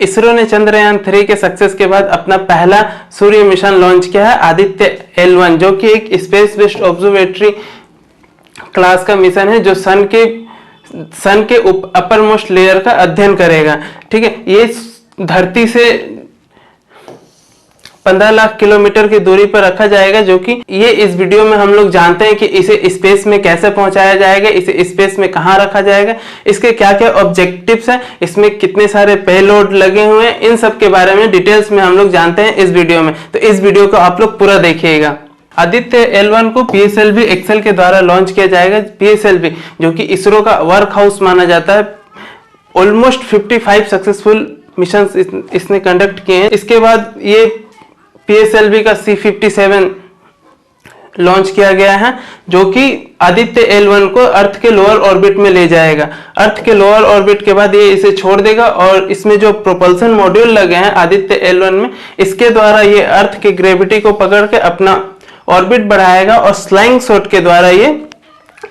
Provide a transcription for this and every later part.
इसरो ने चंद्रयान 3 के सक्सेस के बाद अपना पहला सूर्य मिशन लॉन्च किया है, आदित्य L1, जो कि एक स्पेस बेस्ड ऑब्जर्वेटरी क्लास का मिशन है जो सन के अपर मोस्ट लेयर का अध्ययन करेगा। ठीक है, ये धरती से 15 लाख किलोमीटर की दूरी पर रखा जाएगा, जो कि ये इस वीडियो में हम लोग जानते हैं कि इसे स्पेस में कैसे पहुंचाया जाएगा, इसे स्पेस में कहां रखा जाएगा, इसके क्या क्या ऑब्जेक्टिव्स हैं, इसमें कितने सारे पेलोड लगे हुए हैं, इन सब के बारे में डिटेल्स में हम लोग जानते हैं इस वीडियो में। तो इस वीडियो को आप लोग पूरा देखिएगा। आदित्य L1 को PSLV एक्सेल के द्वारा लॉन्च किया जाएगा। PSLV जो कि इसरो का वर्क हाउस माना जाता है, ऑलमोस्ट 55 सक्सेसफुल मिशन इसने कंडक्ट किए हैं। इसके बाद ये PSLV का C57 लॉन्च किया गया है, जो कि आदित्य L1 को अर्थ के लोअर ऑर्बिट में ले जाएगा। अर्थ के लोअर ऑर्बिट के बाद ये इसे छोड़ देगा और इसमें जो प्रोपल्सन मॉड्यूल लगे हैं आदित्य L1 में, इसके द्वारा ये अर्थ की ग्रेविटी को पकड़ के अपना ऑर्बिट बढ़ाएगा और फ्लाइंग शॉट के द्वारा ये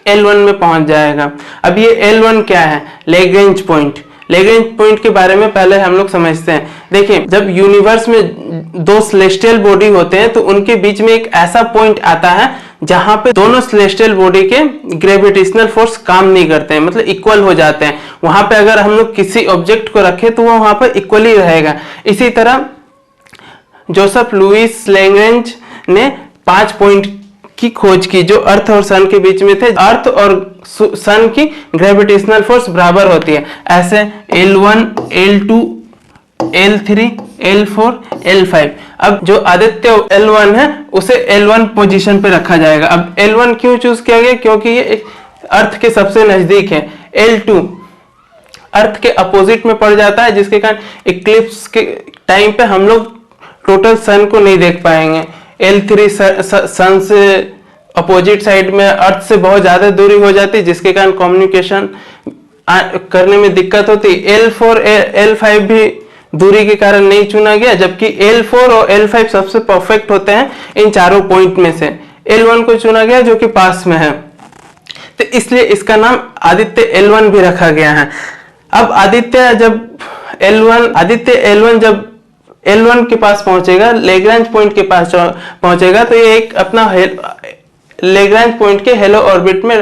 L1 में पहुंच जाएगा। अब ये L1 क्या है? Lagrange point. लैग्रेंज पॉइंट के बारे में पहले हम लोग समझते हैं। देखिए, जब यूनिवर्स में दो सेलेस्टियल बॉडी होते हैं तो उनके बीच में एक ऐसा पॉइंट आता है जहां पे दोनों सेलेस्टियल बॉडी के ग्रेविटेशनल फोर्स काम नहीं करते हैं, मतलब इक्वल हो जाते हैं। वहां पे अगर हम लोग किसी ऑब्जेक्ट को रखें तो वो वहां पर इक्वली रहेगा। इसी तरह जोसेफ लुइस लैग्रेंज ने 5 पॉइंट की खोज की जो अर्थ और सन के बीच में थे। अर्थ और सन की ग्रेविटेशनल फोर्स बराबर होती है। ऐसे L1, L2, L3, L4, L5। अब जो आदित्य L1 है उसे L1 पोजीशन पे रखा जाएगा। अब L1 क्यों चूज किया गया? क्योंकि ये अर्थ के सबसे नजदीक है। L2 अर्थ के अपोजिट में पड़ जाता है, जिसके कारण इक्लिप्स के टाइम पे हम लोग टोटल सन को नहीं देख पाएंगे। L3 सन से अपोजिट साइड में अर्थ से बहुत ज्यादा दूरी हो जाती है, जिसके कारण कम्युनिकेशन करने में दिक्कत होती है। L4 L5 भी दूरी के कारण नहीं चुना गया, जबकि L4 और L5 सबसे परफेक्ट होते हैं इन चारों पॉइंट में से। L1 को चुना गया जो कि पास में है, तो इसलिए इसका नाम आदित्य L1 भी रखा गया है। अब आदित्य L1 जब L1 के पास पहुंचेगा, लैग्रेंज पॉइंट के पास पहुंचेगा, तो ये एक अपना लैग्रेंज पॉइंट के हेलो ऑर्बिट में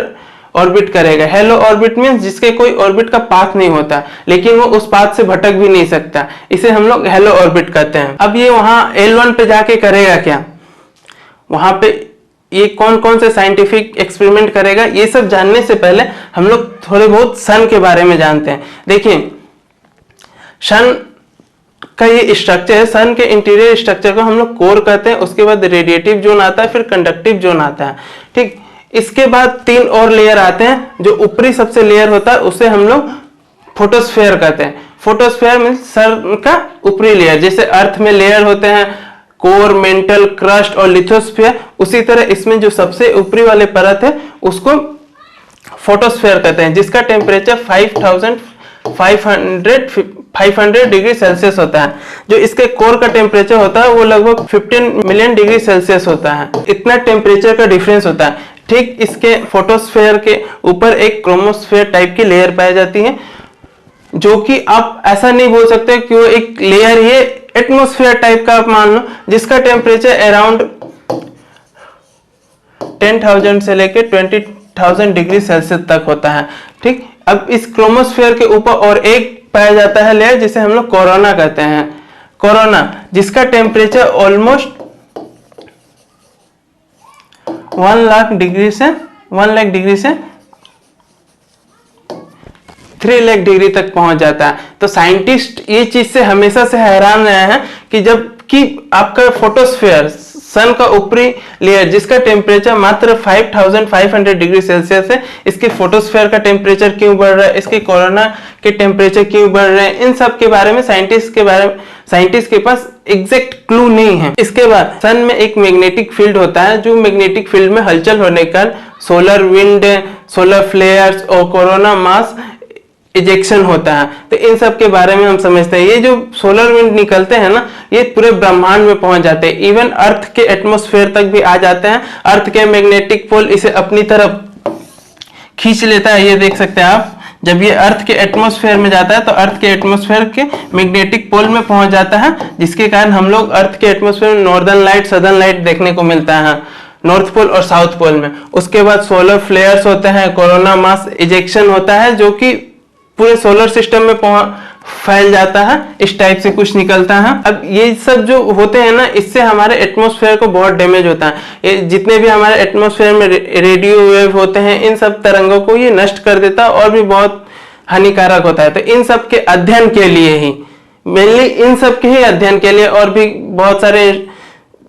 ऑर्बिट करेगा। हेलो ऑर्बिट मींस जिसके कोई ऑर्बिट का पाथ नहीं होता, लेकिन वो उस पाथ से भटक भी नहीं सकता, इसे हम लोग हेलो ऑर्बिट कहते हैं। अब ये वहां L1 पे जाके करेगा क्या? वहां पे ये कौन कौन से साइंटिफिक एक्सपेरिमेंट करेगा, ये सब जानने से पहले हम लोग थोड़े बहुत सन के बारे में जानते हैं। देखिए, सन का ये स्ट्रक्चर है। सन के इंटीरियर स्ट्रक्चर को हम लोग कोर कहते हैं, उसके बाद रेडिएटिव जोन आता है, फिर कंडक्टिव जोन आता है। ठीक, इसके बाद 3 और लेयर आते हैं। जो ऊपरी सबसे लेयर होता है उसे हम लोग फोटोस्फेयर कहते हैं। फोटोस्फेयर मींस सन का ऊपरी लेयर। जैसे अर्थ में लेयर होते हैं कोर, मेंटल, क्रस्ट और लिथोस्फेयर, उसी तरह इसमें जो सबसे ऊपरी वाले परत है उसको फोटोस्फेयर कहते हैं, जिसका टेम्परेचर 500 डिग्री सेल्सियस होता है। जो इसके कोर का टेम्परेचर होता है वो लगभग 15 मिलियन डिग्री सेल्सियस होता है। इतना टेम्परेचर का डिफरेंस होता है। ठीक, इसके फोटोस्फेयर के ऊपर एक क्रोमोस्फेयर टाइप की लेयर पाई जाती है, जो कि आप ऐसा नहीं बोल सकते कि वो एक लेयर ही, एटमॉस्फेयर टाइप का आप मान लो, जिसका टेम्परेचर अराउंड 10,000 से लेके 20,000 डिग्री सेल्सियस तक होता है। ठीक, अब इस क्रोमोस्फेयर के ऊपर और एक पाया जाता है लेयर जिसे हम लोग कोरोना कहते हैं। कोरोना, जिसका टेम्परेचर ऑलमोस्ट 1 लाख डिग्री से 3 लाख डिग्री तक पहुंच जाता है। तो साइंटिस्ट ये चीज से हमेशा से हैरान रहे हैं कि जब कि आपका फोटोस्फेयर सन का ऊपरी लेयर जिसका टेम्परेचर मात्र 5500 डिग्री सेल्सियस है, इसके फोटोस्फेयर का टेम्परेचर क्यों बढ़ रहा है, इसके कोरोना के टेम्परेचर क्यों बढ़ रहे हैं, इन सब के बारे में साइंटिस्ट के पास एग्जैक्ट क्लू नहीं है। इसके बाद सन में एक मैग्नेटिक फील्ड होता है, जो मैग्नेटिक फील्ड में हलचल होने का सोलर विंड, सोलर फ्लेयर्स और कोरोना मास इजेक्शन होता है। तो इन सब के बारे में हम समझते हैं। ये जो सोलर विंड निकलते हैं ना, ये पूरे ब्रह्मांड में पहुंच जाते हैं, इवन अर्थ के एटमॉस्फेयर तक भी आ जाते हैं। अर्थ के मैग्नेटिक पोल इसे अपनी तरफ खींच लेता है, ये देख सकते हैं आप। जब ये अर्थ के एटमॉस्फेयर में जाता है तो अर्थ के एटमॉस्फेयर के मैग्नेटिक पोल में पहुंच जाता है, जिसके कारण हम लोग अर्थ के एटमॉस्फेयर में नॉर्दर्न लाइट, सदर्न लाइट देखने को मिलता है, नॉर्थ पोल और साउथ पोल में। उसके बाद सोलर फ्लेयर्स होते हैं, कोरोना मास इजेक्शन होता है जो कि पूरे सोलर सिस्टम में फैल जाता है, इस टाइप से कुछ निकलता है। अब ये सब जो होते हैं ना, इससे हमारे एटमॉस्फेयर को बहुत डैमेज होता है। ये जितने भी हमारे एटमॉस्फेयर में रेडियो वेव होते हैं, इन सब तरंगों को ये नष्ट कर देता है और भी बहुत हानिकारक होता है। तो इन सब के अध्ययन के लिए ही, मेनली इन सब के ही अध्ययन के लिए, और भी बहुत सारे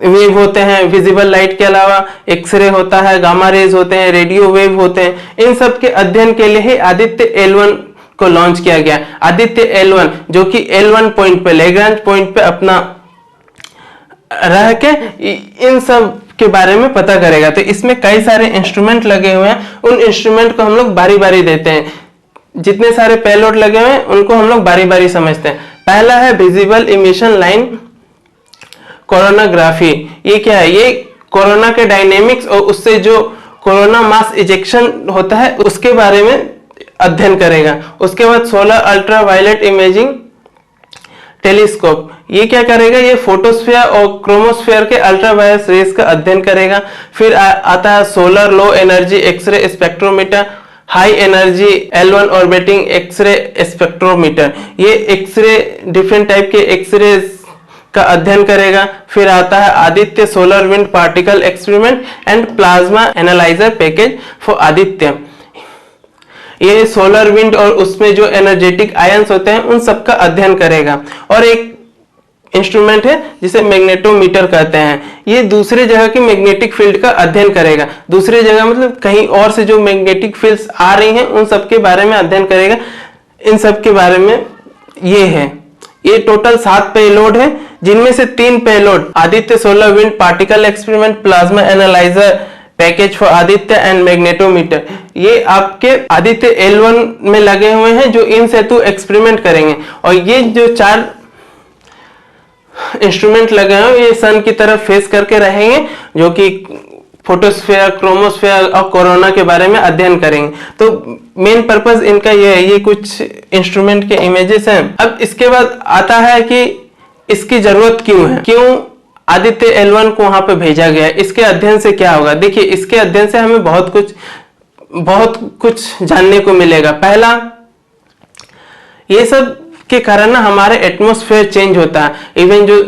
वेव होते हैं विजिबल लाइट के अलावा, एक्सरे होता है, गामा रेज होते हैं, रेडियो वेव होते हैं, इन सब के अध्ययन के लिए ही आदित्य L1 को लॉन्च किया गया। आदित्य L1 जो कि L1 पॉइंट पे, लैग्रांज पॉइंट पे अपना रह के इन सब के बारे में पता करेगा। तो इसमें कई सारे इंस्ट्रूमेंट लगे हुए हैं, उन इंस्ट्रूमेंट को हम लोग बारी बारी देते हैं। जितने सारे पेलोड लगे हुए हैं उनको हम लोग बारी बारी समझते हैं। पहला है विजिबल इमिशन लाइन कोरोनाग्राफी। ये क्या है? ये कोरोना के डायनेमिक्स और उससे जो कोरोना मास इजेक्शन होता है उसके बारे में अध्ययन करेगा। उसके बाद सोलर अल्ट्रावायलेट इमेजिंग टेलीस्कोप, ये क्या करेगा? ये फोटोस्फीयर और क्रोमोस्फीयर के अल्ट्रावायलेट रेस का अध्ययन करेगा। फिर आता है solar low energy x-ray spectrometer, high energy L1 orbiting x-ray spectrometer, ये एक्सरे डिफरेंट टाइप के एक्सरे का अध्ययन करेगा। फिर आता है Aditya solar wind particle experiment and plasma analyser package for Aditya, ये सोलर विंड और उसमें जो एनर्जेटिक आयंस होते हैं उन सब का अध्ययन करेगा। और एक इंस्ट्रूमेंट है जिसे मैग्नेटोमीटर कहते हैं, ये दूसरे जगह की मैग्नेटिक फील्ड का अध्ययन करेगा। दूसरे जगह मतलब कहीं और से जो मैग्नेटिक फील्ड्स आ रही हैं उन सब के बारे में अध्ययन करेगा। इन सब के बारे में ये है। ये टोटल 7 पेलोड है, जिनमें से 3 payload Aditya solar wind particle experiment, plasma analyser package for Aditya and magnetometer, ये आपके आदित्य L1 में लगे हुए हैं जो इन सेतु एक्सपेरिमेंट करेंगे। और ये जो 4 इंस्ट्रूमेंट लगे हैं ये सन की तरफ फेस करके रहेंगे, जो कि फोटोस्फीयर, क्रोमोस्फीयर और कोरोना के बारे में अध्ययन करेंगे। तो मेन पर्पस इनका ये है। ये कुछ इंस्ट्रूमेंट के इमेजेस हैं। अब इसके बाद आता है कि इसकी जरूरत क्यों है, क्यों आदित्य L1 को वहां पे भेजा गया, इसके अध्ययन से क्या होगा। देखिए, इसके अध्ययन से हमें बहुत कुछ जानने को मिलेगा। पहला, ये सब के कारण ना हमारे एटमॉस्फेयर चेंज होता है, इवन जो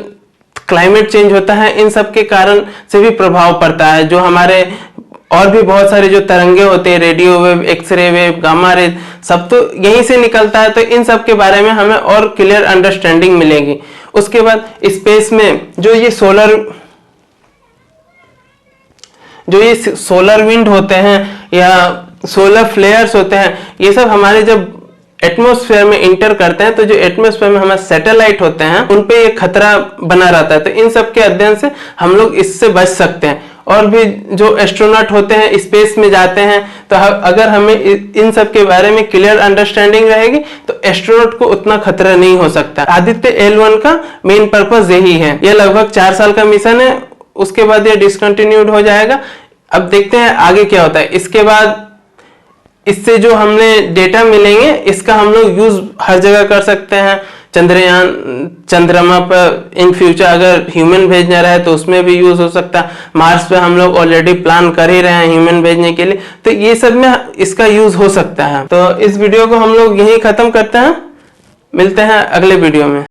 क्लाइमेट चेंज होता है इन सब के कारण से भी प्रभाव पड़ता है। जो हमारे और भी बहुत सारे जो तरंगे होते हैं, radio wave, x-ray wave, gamma rays, सब तो यहीं से निकलता है। तो इन सब के बारे में हमें और क्लियर अंडरस्टैंडिंग मिलेगी। उसके बाद स्पेस में जो ये सोलर विंड होते हैं या सोलर फ्लेयर्स होते हैं, ये सब हमारे जब एटमॉस्फेयर में इंटर करते हैं तो जो एटमॉस्फेयर में हमारे सैटेलाइट होते हैं उन पे ये खतरा बना रहता है। तो इन सब के अध्ययन से हम लोग इससे बच सकते हैं। और भी जो एस्ट्रोनॉट होते हैं स्पेस में जाते हैं, तो अगर हमें इन सब के बारे में क्लियर अंडरस्टैंडिंग रहेगी तो एस्ट्रोनॉट को उतना खतरा नहीं हो सकता। आदित्य L1 का मेन पर्पस यही है। यह लगभग 4 साल का मिशन है, उसके बाद ये डिसकंटिन्यूड हो जाएगा। अब देखते हैं आगे क्या होता है। इसके बाद इससे जो हमने डेटा मिलेंगे इसका हम लोग यूज हर जगह कर सकते हैं। चंद्रयान, चंद्रमा पर इन फ्यूचर अगर ह्यूमन भेजना रहे तो उसमें भी यूज हो सकता है। मार्स पे हम लोग ऑलरेडी प्लान कर ही रहे हैं ह्यूमन भेजने के लिए, तो ये सब में इसका यूज हो सकता है। तो इस वीडियो को हम लोग यहीं खत्म करते हैं, मिलते हैं अगले वीडियो में।